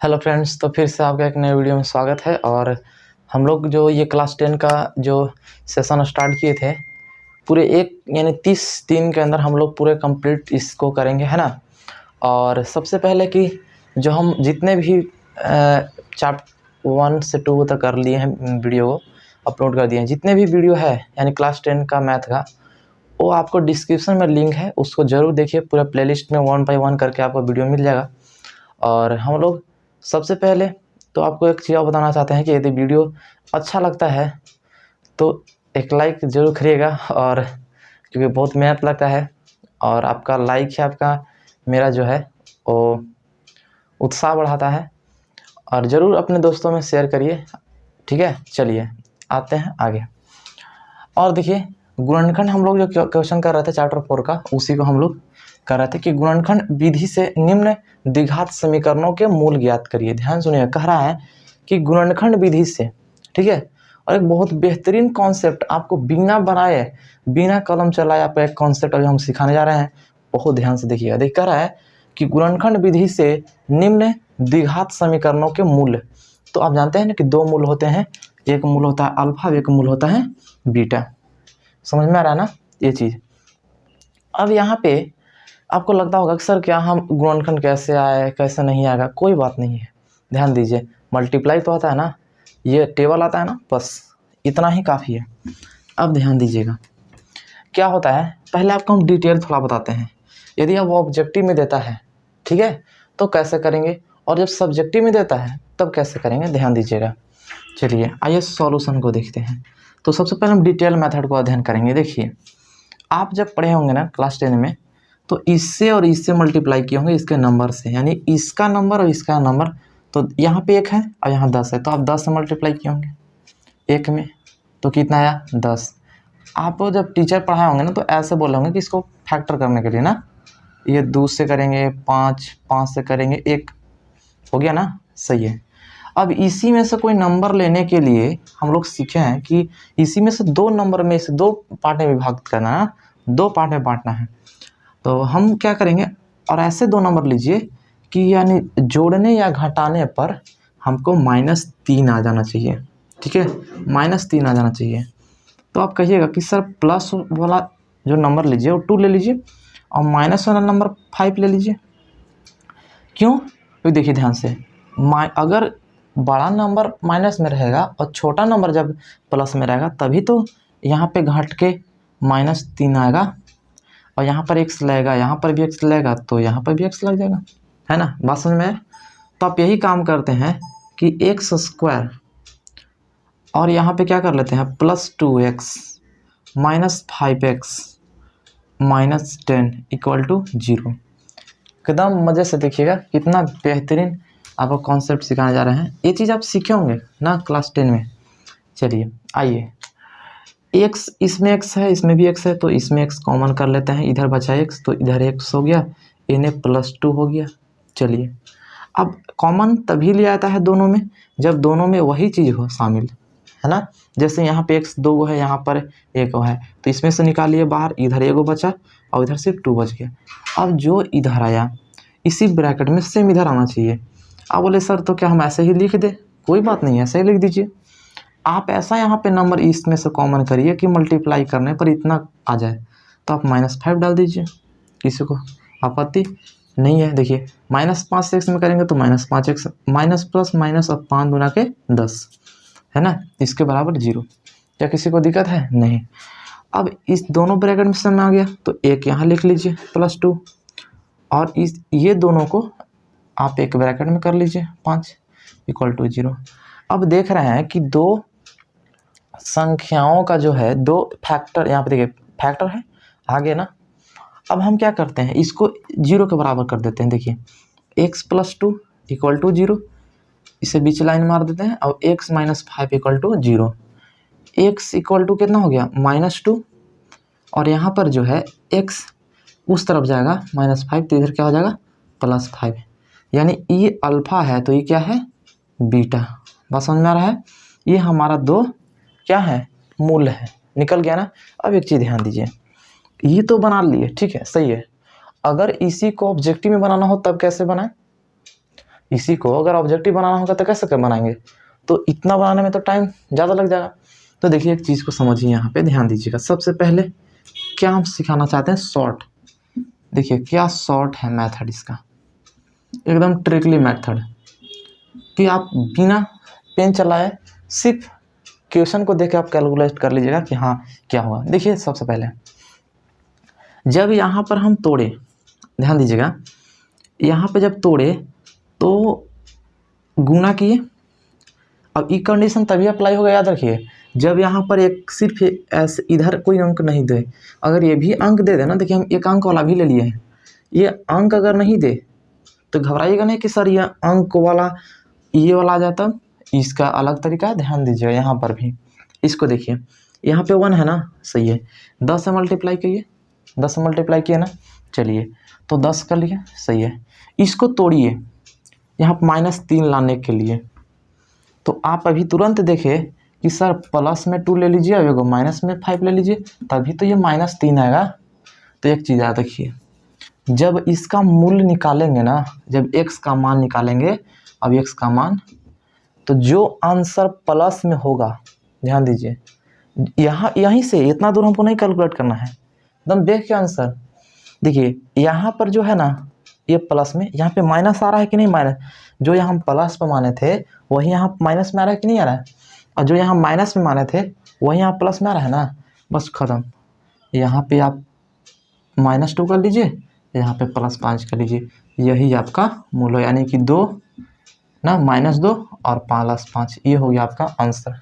Hello friends, तो फिर से आपका एक नए वीडियो में स्वागत है। और हम लोग जो ये क्लास 10 का जो सेशन स्टार्ट किए थे, पूरे एक यानी 30 दिन के अंदर हम लोग पूरे कंप्लीट इसको करेंगे, है ना। और सबसे पहले कि जो हम जितने भी चैप्टर 1 से 2 तक कर लिए हैं, वीडियो को अपलोड कर दिए हैं, जितने भी वीडियो है यानी क्लास 10 का मैथ का, वो आपको डिस्क्रिप्शन में लिंक है, उसको ज़रूर देखिए। पूरा प्लेलिस्ट में 1 बाय 1 करके आपको वीडियो मिल जाएगा। और हम लोग सबसे पहले तो आपको एक चीज़ और बताना चाहते हैं कि यदि वीडियो अच्छा लगता है तो एक लाइक ज़रूर करिएगा, और क्योंकि बहुत मेहनत लगता है और आपका लाइक ही आपका मेरा जो है वो उत्साह बढ़ाता है। और ज़रूर अपने दोस्तों में शेयर करिए, ठीक है। चलिए आते हैं आगे। और देखिए, गुणनखंड हम लोग जो क्वेश्चन कर रहे थे चैप्टर 4 का, उसी को हम लोग कर रहे थे कि गुणनखंड विधि से निम्न द्विघात समीकरणों के मूल ज्ञात करिए। ध्यान सुनिए, कह रहा है कि गुणनखंड विधि से, ठीक है। और एक बहुत बेहतरीन कॉन्सेप्ट आपको बिना बनाए बिना कलम चलाए आपको एक कॉन्सेप्ट अभी हम सिखाने जा रहे हैं, बहुत ध्यान से देखिएगा। देख, कह रहा है कि गुणनखंड विधि से निम्न द्विघात समीकरणों के मूल। तो आप जानते हैं ना कि दो मूल होते हैं, एक मूल होता है अल्फा, एक मूल होता है बीटा। समझ में आ रहा है ना ये चीज़। अब यहाँ पे आपको लगता होगा कि सर क्या हम गुणनखंड कैसे आए, कैसे नहीं आएगा। कोई बात नहीं है, ध्यान दीजिए। मल्टीप्लाई तो आता है ना, ये टेबल आता है ना, बस इतना ही काफ़ी है। अब ध्यान दीजिएगा क्या होता है। पहले आपको हम डिटेल थोड़ा बताते हैं। यदि अब वो ऑब्जेक्टिव में देता है, ठीक है, तो कैसे करेंगे, और जब सब्जेक्टिव में देता है तब कैसे करेंगे, ध्यान दीजिएगा। चलिए आइए सॉल्यूशन को देखते हैं। तो सबसे पहले हम डिटेल मेथड को अध्ययन करेंगे। देखिए, आप जब पढ़े होंगे ना क्लास 10 में, तो इससे और इससे मल्टीप्लाई किए होंगे इसके नंबर से, यानी इसका नंबर और इसका नंबर। तो यहाँ पे 1 है और यहाँ 10 है, तो आप 10 से मल्टीप्लाई किए होंगे 1 में, तो कितना आया 10। आपको जब टीचर पढ़ाए होंगे ना तो ऐसे बोले होंगे कि इसको फैक्टर करने के लिए ना, ये 2 से करेंगे 5, 5 से करेंगे 1, हो गया ना, सही है। अब इसी में से कोई नंबर लेने के लिए हम लोग सीखे हैं कि इसी में से 2 नंबर में से 2 पार्ट में विभाजित करना है, 2 पार्ट में बांटना है। तो हम क्या करेंगे, और ऐसे 2 नंबर लीजिए कि यानी जोड़ने या घटाने पर हमको -3 आ जाना चाहिए, ठीक है, -3 आ जाना चाहिए। तो आप कहिएगा कि सर प्लस वाला जो नंबर लीजिए वो 2 ले लीजिए, और माइनस वाला नंबर 5 ले लीजिए। क्यों? तो देखिए ध्यान से, अगर बड़ा नंबर माइनस में रहेगा और छोटा नंबर जब प्लस में रहेगा, तभी तो यहाँ पे घट के -3 आएगा, और यहाँ पर x लगेगा, यहाँ पर भी x लगेगा, तो यहाँ पर भी x लग जाएगा, है ना। बात समझ में? तो आप यही काम करते हैं कि x² और यहाँ पे क्या कर लेते हैं, +2x -5x -10 = 0। एकदम मज़े से देखिएगा, कितना बेहतरीन आपको कॉन्सेप्ट सिखाने जा रहे हैं। ये चीज़ आप सीखे होंगे ना क्लास 10 में। चलिए आइए, x, इसमें x है, इसमें भी x है, तो इसमें x कॉमन कर लेते हैं। इधर बचा x तो इधर x हो गया, इन्हें +2 हो गया। चलिए, अब कॉमन तभी ले आता है दोनों में जब दोनों में वही चीज़ हो शामिल, है ना। जैसे यहाँ पे x 2 है, यहाँ पर 1 है, तो इसमें से निकालिए बाहर, इधर 1 बचा और इधर सिर्फ 2 बच गया। अब जो इधर आया इसी ब्रैकेट में सेम इधर आना चाहिए। आप बोले सर तो क्या हम ऐसे ही लिख दे? कोई बात नहीं, ऐसे ही लिख दीजिए। आप ऐसा यहाँ पे नंबर इसमें से कॉमन करिए कि मल्टीप्लाई करने पर इतना आ जाए, तो आप -5 डाल दीजिए। किसी को आपत्ति नहीं है? देखिए, -5 से x में करेंगे तो -5x, माइनस प्लस माइनस, अब 5 गुना के 10, है ना, इसके बराबर 0। क्या किसी को दिक्कत है? नहीं। अब इस दोनों ब्रैकेट में सम आ गया, तो एक यहाँ लिख लीजिए +2, और इस ये दोनों को आप एक ब्रैकेट में कर लीजिए 5 = 0। अब देख रहे हैं कि 2 संख्याओं का जो है 2 फैक्टर, यहाँ पे देखिए फैक्टर है आगे ना। अब हम क्या करते हैं, इसको 0 के बराबर कर देते हैं। देखिए, x + 2 = 0, इसे बीच लाइन मार देते हैं, और x - 5 = 0। x = कितना हो गया, -2, और यहाँ पर जो है x उस तरफ जाएगा -5, तो इधर क्या हो जाएगा +5, यानी ये अल्फा है तो ये क्या है, बीटा। बात समझ में आ रहा है? ये हमारा 2 क्या है, मूल है। निकल गया ना। अब एक चीज़ ध्यान दीजिए, ये तो बना लिए, ठीक है, सही है। अगर इसी को ऑब्जेक्टिव में बनाना हो तब कैसे बनाए? इसी को अगर ऑब्जेक्टिव बनाना होगा तो कैसे बनाएंगे, तो इतना बनाने में तो टाइम ज़्यादा लग जाएगा। तो देखिए एक चीज़ को समझिए, यहाँ पे ध्यान दीजिएगा। सबसे पहले क्या हम सिखाना चाहते हैं, शॉर्ट। देखिए क्या शॉर्ट है मेथड इसका, एकदम ट्रिकली मेथड कि आप बिना पेन चलाए सिर्फ क्वेश्चन को देख के आप कैलकुलेट कर लीजिएगा कि हाँ क्या हुआ। देखिए सबसे पहले जब यहाँ पर हम तोड़े, ध्यान दीजिएगा, यहाँ पे जब तोड़े तो गुना किए। अब ई कंडीशन तभी अप्लाई होगा, याद रखिए, जब यहाँ पर एक सिर्फ ऐसे इधर कोई अंक नहीं दे। अगर ये भी अंक दे देना, देखिए हम एक अंक वाला भी ले लिए हैं, ये अंक अगर नहीं दे तो घबराइएगा नहीं कि सर ये अंक वाला ये वाला आ जाता। इसका अलग तरीका है, ध्यान दीजिएगा। यहाँ पर भी इसको देखिए, यहाँ पे 1 है ना, सही है। 10 से मल्टीप्लाई किए, 10 से मल्टीप्लाई किए ना, चलिए तो 10 कर लिए, सही है। इसको तोड़िए यहाँ -3 लाने के लिए, तो आप अभी तुरंत देखें कि सर प्लस में 2 ले लीजिए, अब एगो माइनस में 5 ले लीजिए, तभी तो ये -3 आएगा। तो एक चीज़ याद रखिए, जब इसका मूल्य निकालेंगे ना, जब x का मान निकालेंगे, अब x का मान, तो जो आंसर प्लस में होगा, ध्यान दीजिए, यहाँ यहीं से इतना दूर हमको नहीं कैलकुलेट करना है, एकदम देख के आंसर। देखिए यहाँ पर जो है ना, ये प्लस में, यहाँ पे माइनस आ रहा है कि नहीं, माइनस, जो यहाँ प्लस पे माने थे वही यहाँ माइनस में आ रहा है कि नहीं आ रहा है, और जो यहाँ माइनस में माने थे वही यहाँ प्लस में आ रहा है ना, बस खत्म। यहाँ पे आप -2 कर लीजिए, यहाँ पे +5 कर लीजिए, यही आपका मूल हो, यानी कि 2 ना -2 और +5, ये हो गया आपका आंसर।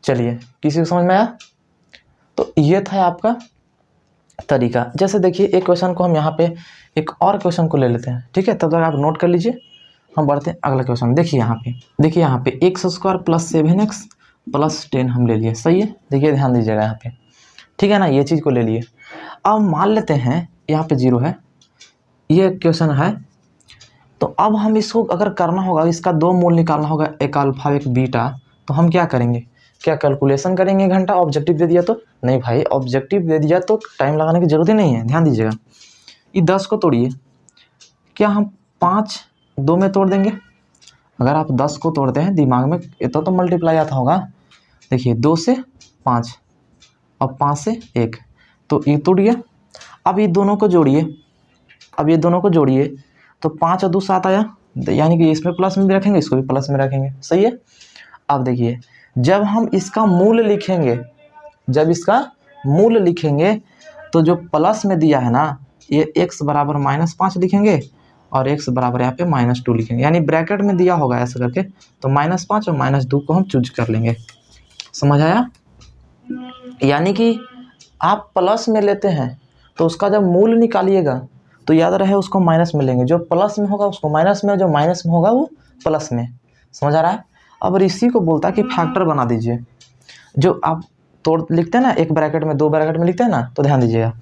चलिए किसी को समझ में आया? तो ये था आपका तरीका। जैसे देखिए एक क्वेश्चन को हम यहाँ पे एक और क्वेश्चन को ले लेते हैं, ठीक है, तब तक आप नोट कर लीजिए, हम बढ़ते हैं अगला क्वेश्चन। देखिए यहाँ पे, देखिए यहाँ पे x² + 7x + 10 हम ले लिए, सही है। देखिए ध्यान दीजिएगा यहाँ पे, ठीक है ना, ये चीज़ को ले लिए। अब मान लेते हैं यहाँ पे 0 है, ये क्वेश्चन है, तो अब हम इसको अगर करना होगा, इसका 2 मूल निकालना होगा, एक अल्फा एक बीटा, तो हम क्या करेंगे, क्या कैलकुलेशन करेंगे घंटा? ऑब्जेक्टिव दे दिया तो नहीं भाई, ऑब्जेक्टिव दे दिया तो टाइम लगाने की जरूरत ही नहीं है। ध्यान दीजिएगा, ये 10 को तोड़िए, क्या हम 5 2 में तोड़ देंगे? अगर आप 10 को तोड़ते हैं, दिमाग में इतना तो मल्टीप्लाई आता होगा। देखिए 2 से 5 और 5 से 1, तो ये टूट गया। अब ये दोनों को जोड़िए, अब ये दोनों को जोड़िए, तो 5 और 2 7 आया, यानी कि इसमें प्लस में भी रखेंगे, इसको भी प्लस में रखेंगे, सही है। अब देखिए जब हम इसका मूल लिखेंगे, जब इसका मूल लिखेंगे, तो जो प्लस में दिया है ना, ये x बराबर -5 लिखेंगे और x बराबर यहाँ पे -2 लिखेंगे, यानी ब्रैकेट में दिया होगा ऐसा करके, तो -5 और -2 को हम चूज कर लेंगे। समझ आया? यानी कि आप प्लस में लेते हैं तो उसका जब मूल निकालिएगा तो याद रहे उसको माइनस में लेंगे, जो प्लस में होगा उसको माइनस में, जो माइनस में होगा वो प्लस में। समझ आ रहा है? अब इसी को बोलता है कि फैक्टर बना दीजिए। जो आप तोड़ लिखते हैं ना, एक ब्रैकेट में 2 ब्रैकेट में लिखते हैं ना, तो ध्यान दीजिएगा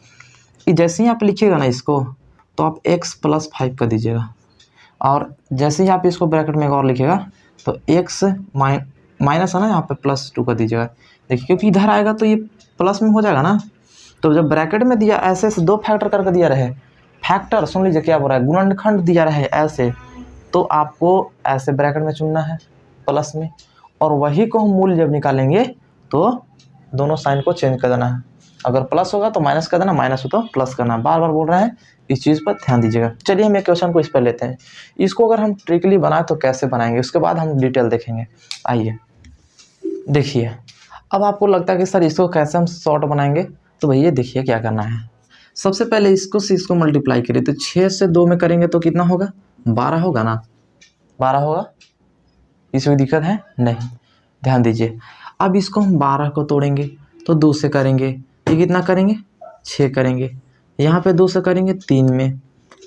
कि जैसे ही आप लिखिएगा ना इसको, तो आप x + 5 कर दीजिएगा, और जैसे ही आप इसको ब्रैकेट में एक और लिखिएगा तो x माइनस है ना, यहाँ पे +2 कर दीजिएगा। देखिए क्योंकि इधर आएगा तो ये प्लस में हो जाएगा ना, तो जब ब्रैकेट में दिया ऐसे 2 फैक्टर करके दिया रहे, फैक्टर सुन लीजिए क्या बोल रहा है, गुणनखंड दिया रहे ऐसे, तो आपको ऐसे ब्रैकेट में चुनना है प्लस में, और वही को हम मूल जब निकालेंगे तो दोनों साइन को चेंज कर देना है। अगर प्लस होगा तो माइनस कर देना, माइनस हो तो प्लस करना। बार बार बोल रहे हैं, इस चीज़ पर ध्यान दीजिएगा। चलिए हम एक क्वेश्चन को इस पर लेते हैं, इसको अगर हम ट्रिकली बनाए तो कैसे बनाएंगे, उसके बाद हम डिटेल देखेंगे। आइए देखिए, अब आपको लगता है कि सर इसको कैसे हम शॉर्ट बनाएंगे, तो भैया देखिए क्या करना है। सबसे पहले इसको से इसको मल्टीप्लाई करिए, तो 6 से 2 में करेंगे तो कितना होगा, 12 होगा ना, 12 होगा, इसमें दिक्कत है नहीं। ध्यान दीजिए, अब इसको हम 12 को तोड़ेंगे तो 2 से करेंगे, ये कितना करेंगे, 6 करेंगे, यहाँ पे 2 से करेंगे 3 में,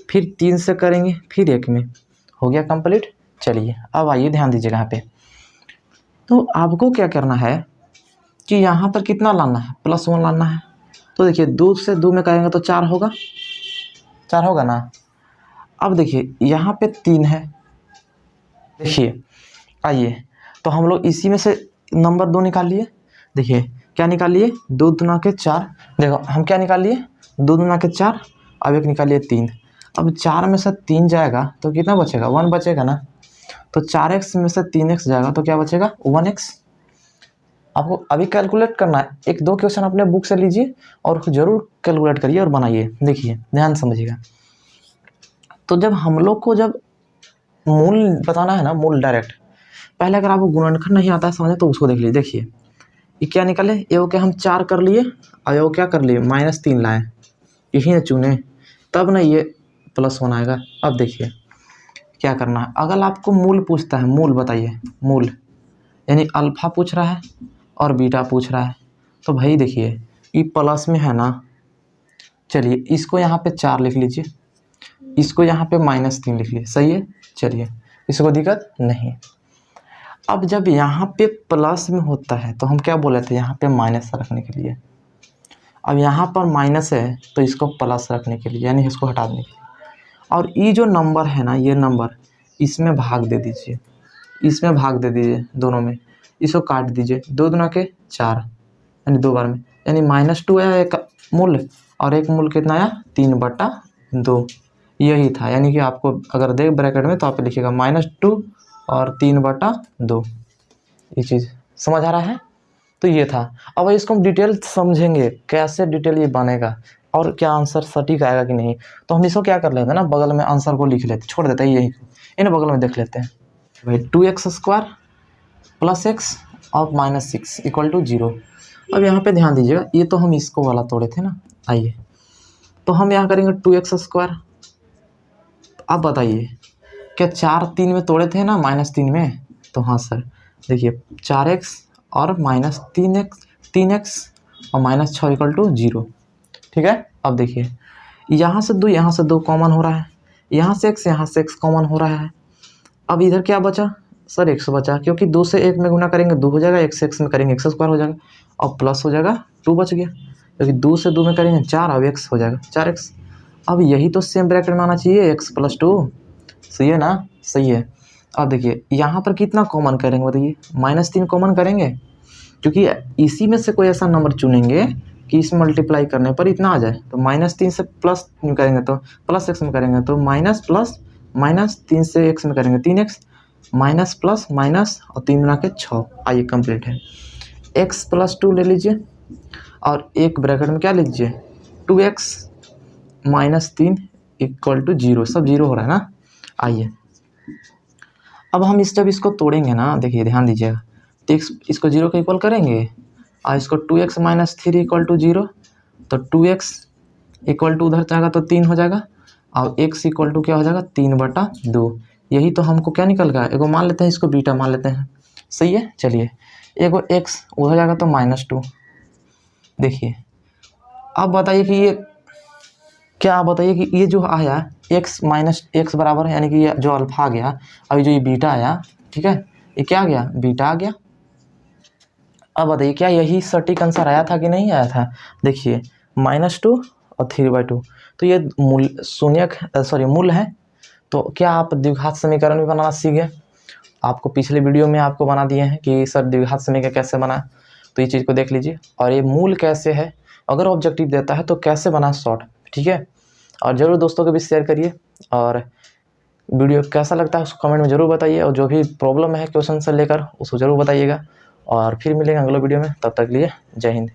फिर 3 से करेंगे फिर 1 में, हो गया कंप्लीट। चलिए अब आइए ध्यान दीजिएगा यहाँ पे, तो आपको क्या करना है कि यहाँ पर कितना लाना है, +1 लाना है। तो देखिए 2 से 2 में करेंगे तो 4 होगा, 4 होगा ना। अब देखिए यहाँ पे 3 है, देखिए आइए, तो हम लोग इसी में से नंबर 2 निकाल लिए। देखिए क्या निकाल लिए, 2 दूना के 4, देखो हम क्या निकाल लिए, 2 दूना के 4, अब 1 निकाल लिए 3। अब 4 में से 3 जाएगा तो कितना बचेगा, 1 बचेगा ना। तो 4x में से 3x जाएगा तो क्या बचेगा, 1x। आपको अभी कैलकुलेट करना है, 1-2 क्वेश्चन अपने बुक से लीजिए और ज़रूर कैलकुलेट करिए और बनाइए। देखिए ध्यान समझिएगा। तो जब हम लोग को जब मूल बताना है ना, मूल डायरेक्ट, पहले अगर आपको गुणनखंड नहीं आता है समझे तो उसको देख लीजिए। देखिए ये क्या निकले, ये वो क्या हम 4 कर लिए और ये वो क्या कर लिए -3 लाए, यही ना चुने, तब ना ये +1 आएगा। अब देखिए क्या करना है, अगर आपको मूल पूछता है, मूल बताइए, मूल यानी अल्फ़ा पूछ रहा है और बीटा पूछ रहा है, तो भाई देखिए ये प्लस में है ना, चलिए इसको यहाँ पे 4 लिख लीजिए, इसको यहाँ पे -3 लिख लीजिए, सही है। चलिए इसको दिक्कत नहीं। अब जब यहाँ पे प्लस में होता है तो हम क्या बोले थे, यहाँ पे माइनस रखने के लिए। अब यहाँ पर माइनस है तो इसको प्लस रखने के लिए, यानी इसको हटा देने के लिए। और ये जो नंबर है ना, ये नंबर इसमें भाग दे दीजिए, इसमें भाग दे दीजिए दोनों में, इसको काट दीजिए, 2 दूना के 4 यानी 2 बार में, यानी -2 आया एक मूल, और एक मूल कितना आया 3/2, यही था। यानी कि आपको अगर देख ब्रैकेट में तो आप लिखिएगा -2 और 3/2, ये चीज़ समझ आ रहा है। तो ये था। अब इसको हम डिटेल समझेंगे, कैसे डिटेल ये बनेगा और क्या आंसर सटीक आएगा कि नहीं। तो हम इसको क्या कर लेते हैं ना, बगल में आंसर को लिख लेते, छोड़ देते हैं यही, इन बगल में देख लेते हैं भाई। 2x² + x और -6 = 0। अब यहाँ पे ध्यान दीजिएगा, ये तो हम इसको वाला तोड़े थे ना, आइए तो हम यहाँ करेंगे 2x²। अब बताइए क्या 4 3 में तोड़े थे ना, -3 में, तो हाँ सर देखिए 4x और -3x और -6 = 0, ठीक है। अब देखिए यहाँ से 2 कॉमन हो रहा है, यहाँ से x कॉमन हो रहा है। अब इधर क्या बचा सर, x बचा, क्योंकि 2 से 1 में गुना करेंगे 2 हो जाएगा, x में करेंगे x² हो जाएगा, और प्लस हो जाएगा 2 बच गया, क्योंकि 2 से 2 में करेंगे 4 और x हो जाएगा 4x। अब यही तो सेम ब्रैकेट में आना चाहिए, x + 2, सही है ना, सही है। अब देखिए यहाँ पर कितना कॉमन करेंगे बताइए, -3 कॉमन करेंगे, क्योंकि इसी में से कोई ऐसा नंबर चुनेंगे कि इसमें मल्टीप्लाई करने पर इतना आ जाए। तो -3 से प्लस करेंगे तो प्लस x में करेंगे तो माइनस प्लस, -3 से x में करेंगे 3x, माइनस प्लस माइनस और 3 गुना के 6। आइए कंप्लीट है, x + 2 ले लीजिए और एक ब्रैकेट में क्या लीजिए 2x -3 = 0, सब 0 हो रहा है ना। आइए अब हम जब इसको तोड़ेंगे ना, देखिए ध्यान दीजिएगा, तो इसको 0 के इक्वल करेंगे और इसको 2x - 3 = 0, तो 2x = उधर जाएगा तो 3 हो जाएगा, और x = क्या हो जाएगा 3/2। यही तो हमको क्या निकल गया, एगो मान लेते हैं, इसको बीटा मान लेते हैं, सही है। चलिए एगो x उधर जाएगा तो -2। देखिए अब बताइए कि ये क्या, आप बताइए कि ये जो आया x - x बराबर है, यानी कि ये जो अल्फा आ गया, अभी जो ये बीटा आया, ठीक है, ये क्या आ गया, बीटा आ गया। अब बताइए क्या यही सटीक आंसर आया था कि नहीं आया था। देखिए -2 और 3/2, तो ये मूल है। तो क्या आप द्विघात समीकरण भी बनाना सीख गए। आपको पिछले वीडियो में आपको बना दिए हैं कि सर द्विघात समीकरण कैसे बना, तो ये चीज़ को देख लीजिए। और ये मूल कैसे है, अगर ऑब्जेक्टिव देता है तो कैसे बना शॉर्ट, ठीक है। और ज़रूर दोस्तों को भी शेयर करिए, और वीडियो कैसा लगता है उसको कमेंट में ज़रूर बताइए, और जो भी प्रॉब्लम है क्वेश्चन से लेकर उसको ज़रूर बताइएगा। और फिर मिलेंगे अगले वीडियो में, तब तक के लिए जय हिंद।